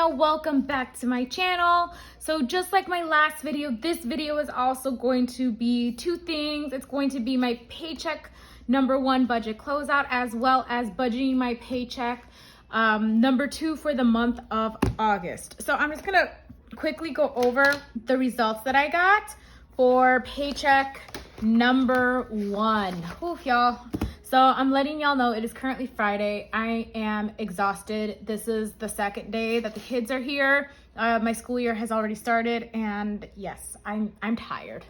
y'all, welcome back to my channel. So just like my last video, this video is also going to be two things. It's going to be my paycheck number 1 budget closeout, as well as budgeting my paycheck number 2 for the month of August. So I'm just gonna quickly go over the results that I got for paycheck number 1. Oof, y'all. So I'm letting y'all know it is currently Friday. I am exhausted. This is the second day that the kids are here. My school year has already started, and yes, I'm tired.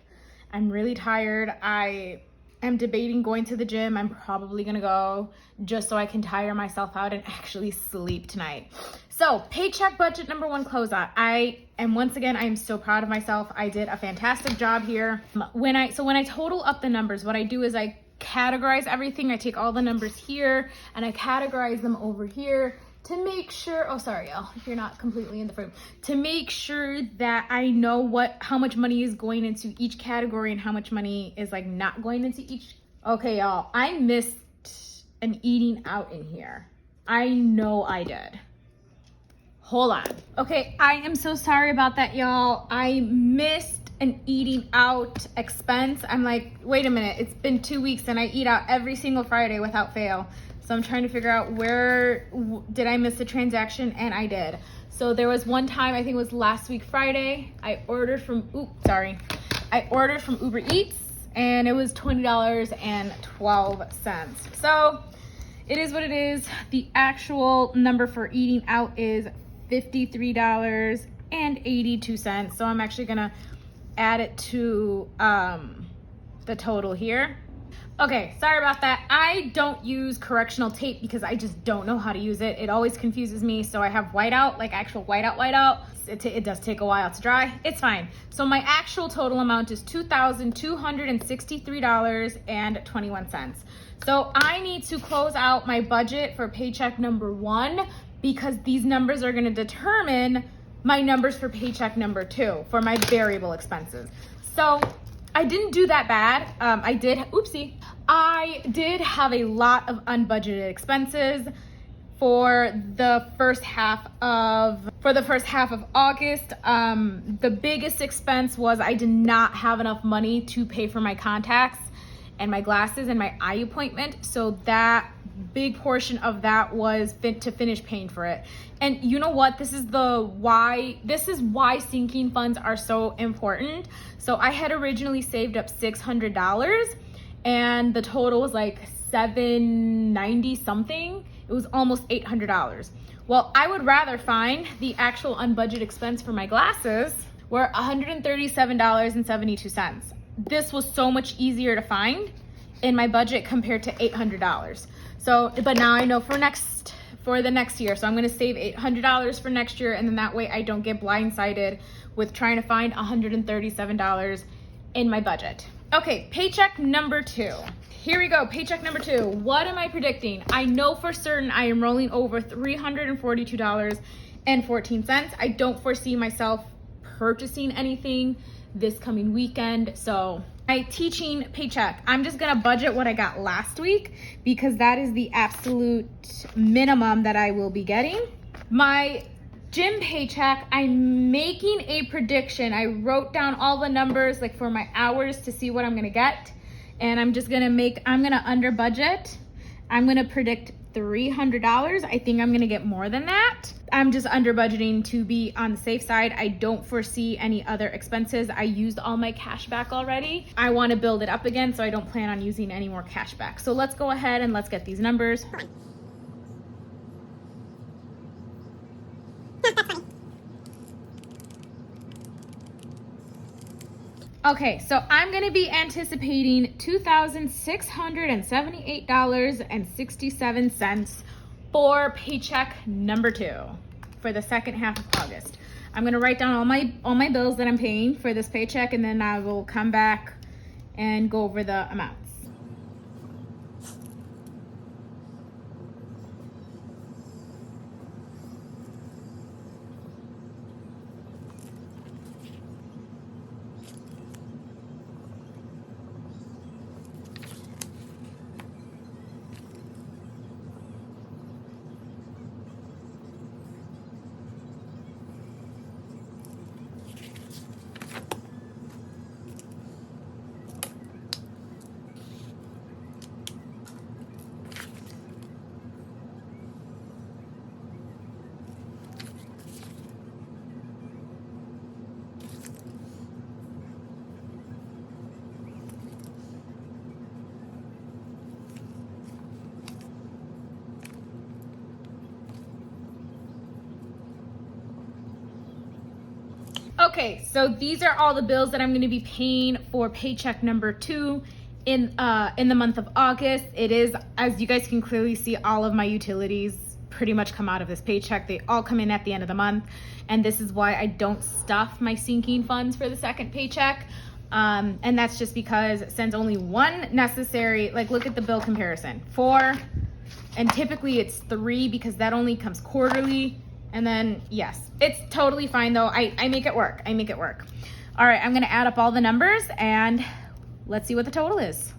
I'm really tired. I am debating going to the gym. I'm probably gonna go just so I can tire myself out and actually sleep tonight. So paycheck budget number 1 closeout. Once again, I'm so proud of myself. I did a fantastic job here. When I total up the numbers, what I do is I categorize everything. I take all the numbers here and I categorize them over here to make sure, oh sorry y'all, if you're not completely in the frame, to make sure that I know how much money is going into each category and how much money is like not going into each. Okay y'all, I missed an eating out in here. I know I did. Hold on. Okay, I am so sorry about that, y'all. I missed an eating out expense. I'm like, wait a minute, it's been 2 weeks and I eat out every single Friday without fail. So I'm trying to figure out where did I miss a transaction, and I did. So there was one time, I think it was last week Friday, I ordered from Uber Eats and it was $20.12. So it is what it is. The actual number for eating out is $53.82. So I'm actually gonna add it to the total here. Okay, sorry about that. I don't use correctional tape because I just don't know how to use it. It always confuses me. So I have whiteout, like actual whiteout. It does take a while to dry. It's fine. So my actual total amount is $2,263.21. So I need to close out my budget for paycheck number 1 because these numbers are gonna determine my numbers for paycheck number 2 for my variable expenses. So I didn't do that bad. I did have a lot of unbudgeted expenses for the first half of August. The biggest expense was I did not have enough money to pay for my contacts and my glasses and my eye appointment. So that big portion of that was to finish paying for it. And you know what? This is why sinking funds are so important. So I had originally saved up $600 and the total was like $790 something. It was almost $800. Well, I would rather find the actual unbudgeted expense for my glasses were $137.72. This was so much easier to find in my budget compared to $800. So, but now I know for the next year. So I'm gonna save $800 for next year, and then that way I don't get blindsided with trying to find $137 in my budget. Okay, paycheck number 2. Here we go, paycheck number 2. What am I predicting? I know for certain I am rolling over $342.14. I don't foresee myself purchasing anything this coming weekend. So my teaching paycheck, I'm just gonna budget what I got last week because that is the absolute minimum that I will be getting. My gym paycheck, I'm making a prediction. I wrote down all the numbers like for my hours to see what I'm gonna get. And I'm gonna under budget. I'm gonna predict $300. I think I'm gonna get more than that. I'm just under budgeting to be on the safe side. I don't foresee any other expenses. I used all my cash back already. I wanna build it up again, so I don't plan on using any more cash back. So let's go ahead and let's get these numbers. Okay, so I'm gonna be anticipating $2,678.67 for paycheck number 2 for the second half of August. I'm gonna write down all my bills that I'm paying for this paycheck, and then I will come back and go over the amounts. Okay, so these are all the bills that I'm going to be paying for paycheck number 2 in the month of August. It is, as you guys can clearly see, all of my utilities pretty much come out of this paycheck. They all come in at the end of the month, and this is why I don't stuff my sinking funds for the second paycheck. And that's just because it sends only one necessary, like look at the bill comparison, 4, and typically it's 3 because that only comes quarterly. And then yes, it's totally fine though. I make it work. I make it work. All right, I'm gonna add up all the numbers and let's see what the total is.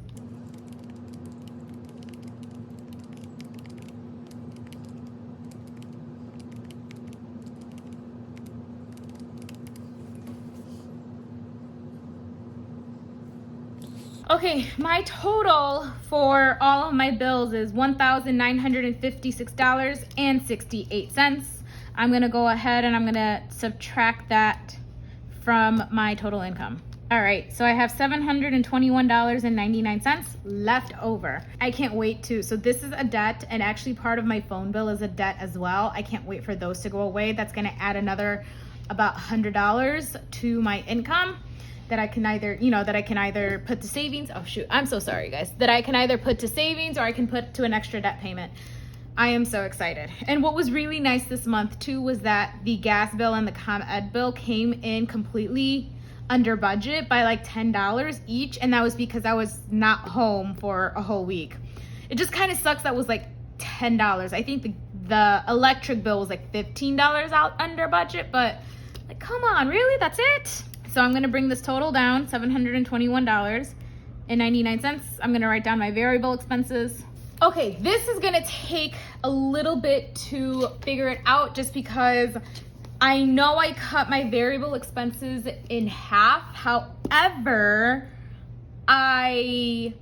Okay, my total for all of my bills is $1,956.68. I'm gonna go ahead and I'm gonna subtract that from my total income. All right, so I have $721.99 left over. I can't wait to, so this is a debt, and actually part of my phone bill is a debt as well. I can't wait for those to go away. That's gonna add another about $100 to my income that I can either, that I can either put to savings. Oh shoot, I'm so sorry guys. That I can either put to savings or I can put to an extra debt payment. I am so excited. And what was really nice this month too was that the gas bill and the ComEd bill came in completely under budget by like $10 each, and that was because I was not home for a whole week. It just kind of sucks that was like $10. I think the electric bill was like $15 out under budget, but like come on, really? That's it? So I'm gonna bring this total down, $721.99. I'm gonna write down my variable expenses. Okay, this is gonna take a little bit to figure it out just because I know I cut my variable expenses in half. However, I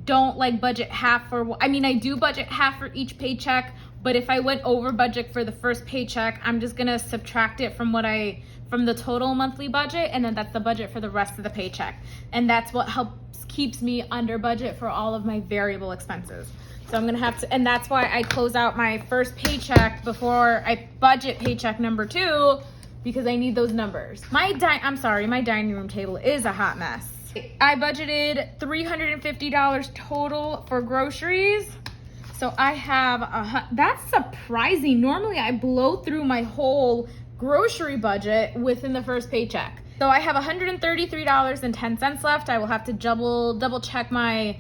don't like budget half for, I do budget half for each paycheck, but if I went over budget for the first paycheck, I'm just gonna subtract it from the total monthly budget, and then that's the budget for the rest of the paycheck. And that's what keeps me under budget for all of my variable expenses. So I'm gonna have to, and that's why I close out my first paycheck before I budget paycheck number 2, because I need those numbers. My dining room table is a hot mess. I budgeted $350 total for groceries. So I have that's surprising. Normally I blow through my whole grocery budget within the first paycheck. So I have $133.10 left. I will have to double check my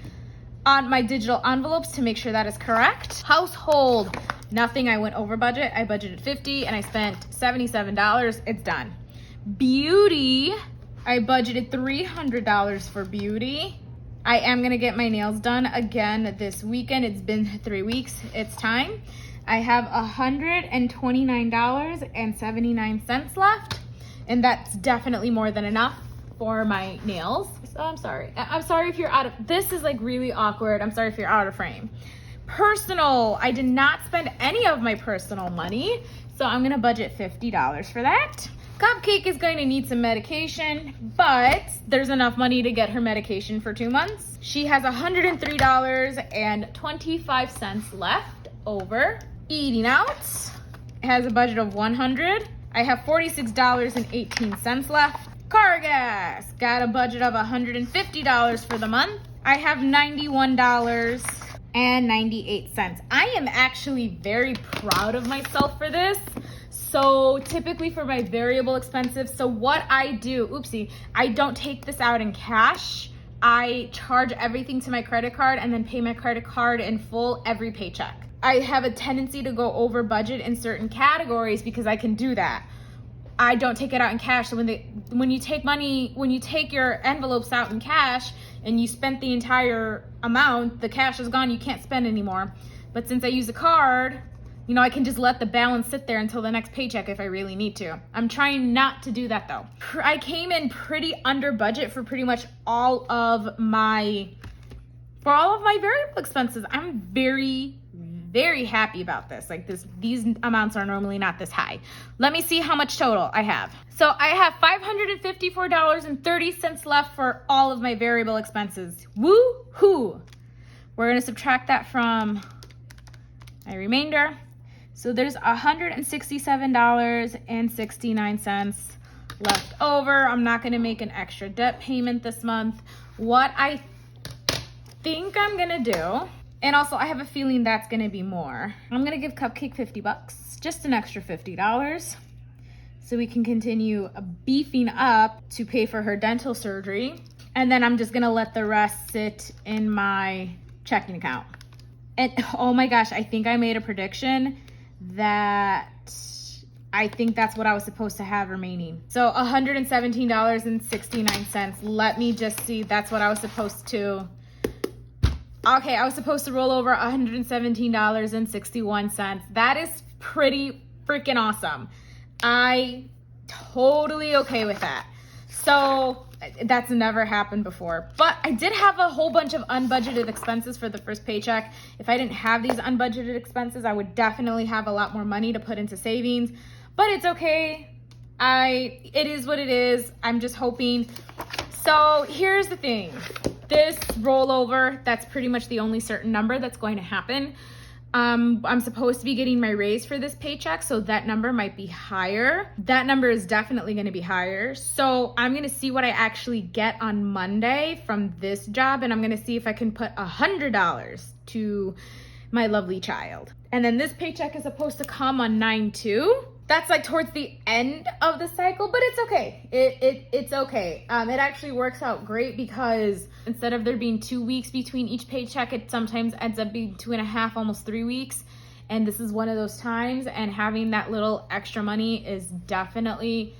digital envelopes to make sure that is correct. Household, nothing. I went over budget. I budgeted $50 and I spent $77. It's done. Beauty, I budgeted $300 for beauty. I am gonna get my nails done again this weekend. It's been 3 weeks. It's time. I have $129.79 left, and that's definitely more than enough for my nails. So I'm sorry if you're this is like really awkward. I'm sorry if you're out of frame. Personal, I did not spend any of my personal money, so I'm gonna budget $50 for that. Cupcake is going to need some medication, but there's enough money to get her medication for 2 months. She has $103.25 left over. Eating out, it has a budget of $100. I have $46.18 left. Car gas, got a budget of $150 for the month. I have $91.98. I am actually very proud of myself for this. So typically for my variable expenses, so what I do, I don't take this out in cash. I charge everything to my credit card and then pay my credit card in full every paycheck. I have a tendency to go over budget in certain categories because I can do that. I don't take it out in cash. So when you take your envelopes out in cash and you spent the entire amount, the cash is gone, you can't spend anymore. But since I use a card, I can just let the balance sit there until the next paycheck if I really need to. I'm trying not to do that though. I came in pretty under budget for pretty much all of my variable expenses. I'm very, very happy about this. These amounts are normally not this high. Let me see how much total I have. So I have $554.30 left for all of my variable expenses. Woo-hoo! We're gonna subtract that from my remainder. So there's $167.69 left over. I'm not gonna make an extra debt payment this month. What I think I'm gonna do, and also I have a feeling that's gonna be more, I'm gonna give Cupcake 50 bucks, just an extra $50, so we can continue beefing up to pay for her dental surgery. And then I'm just gonna let the rest sit in my checking account. And oh my gosh, I think I made a prediction that I think that's what I was supposed to have remaining. So $117.69. Let me just see, that's what I was supposed to. Okay, I was supposed to roll over $117.61. That is pretty freaking awesome. I totally okay with that. So that's never happened before. But I did have a whole bunch of unbudgeted expenses for the first paycheck. If I didn't have these unbudgeted expenses, I would definitely have a lot more money to put into savings. But it's okay. It is what it is. I'm just hoping. So here's the thing. This rollover, that's pretty much the only certain number that's going to happen. I'm supposed to be getting my raise for this paycheck, so that number might be higher. That number is definitely going to be higher. So I'm going to see what I actually get on Monday from this job, and I'm going to see if I can put $100 to my lovely child. And then this paycheck is supposed to come on 9/2. That's like towards the end of the cycle, but it's okay. It's okay. It actually works out great because instead of there being 2 weeks between each paycheck, it sometimes ends up being 2.5, almost 3 weeks. And this is one of those times, and having that little extra money is definitely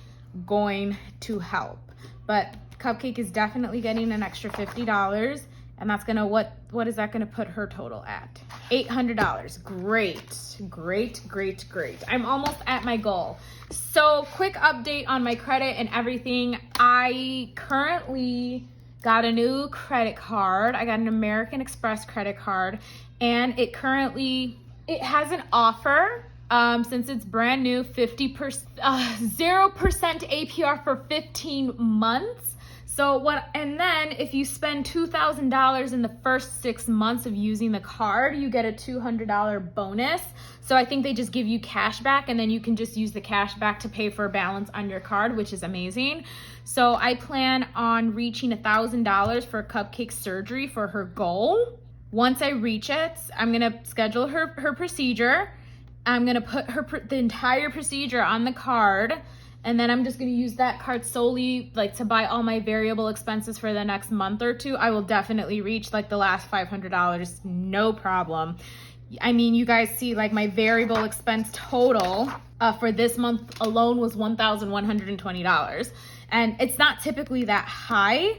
going to help. But Cupcake is definitely getting an extra $50. And that's gonna, what is that gonna put her total at? $800. Great. I'm almost at my goal. So quick update on my credit and everything. I currently got a new credit card. I got an American Express credit card, and it has an offer. Since it's brand new, 0% APR for 15 months. And then if you spend $2,000 in the first 6 months of using the card, you get a $200 bonus. So I think they just give you cash back, and then you can just use the cash back to pay for a balance on your card, which is amazing. So I plan on reaching $1,000 for Cupcake surgery for her goal. Once I reach it, I'm gonna schedule her procedure. I'm gonna put the entire procedure on the card. And then I'm just gonna use that card solely to buy all my variable expenses for the next month or two. I will definitely reach the last $500, no problem. I mean, you guys see my variable expense total for this month alone was $1,120. And it's not typically that high,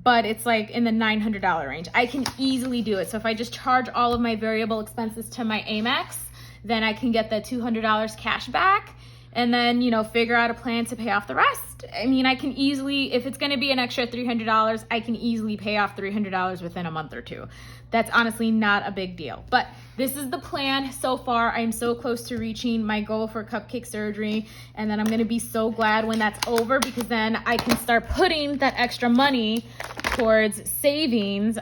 but it's in the $900 range. I can easily do it. So if I just charge all of my variable expenses to my Amex, then I can get the $200 cash back. And then, figure out a plan to pay off the rest. I mean, I can easily, if it's gonna be an extra $300, I can easily pay off $300 within a month or two. That's honestly not a big deal. But this is the plan so far. I'm so close to reaching my goal for Cupcake surgery. And then I'm gonna be so glad when that's over, because then I can start putting that extra money towards savings,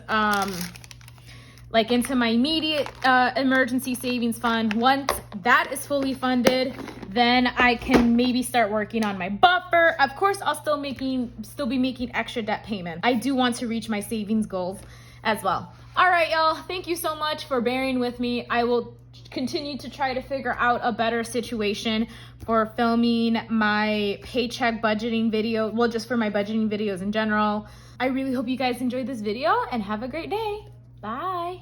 into my immediate emergency savings fund. Once that is fully funded, then I can maybe start working on my buffer. Of course, I'll still be making extra debt payments. I do want to reach my savings goals as well. All right, y'all. Thank you so much for bearing with me. I will continue to try to figure out a better situation for filming my paycheck budgeting video. Well, just for my budgeting videos in general. I really hope you guys enjoyed this video, and have a great day. Bye.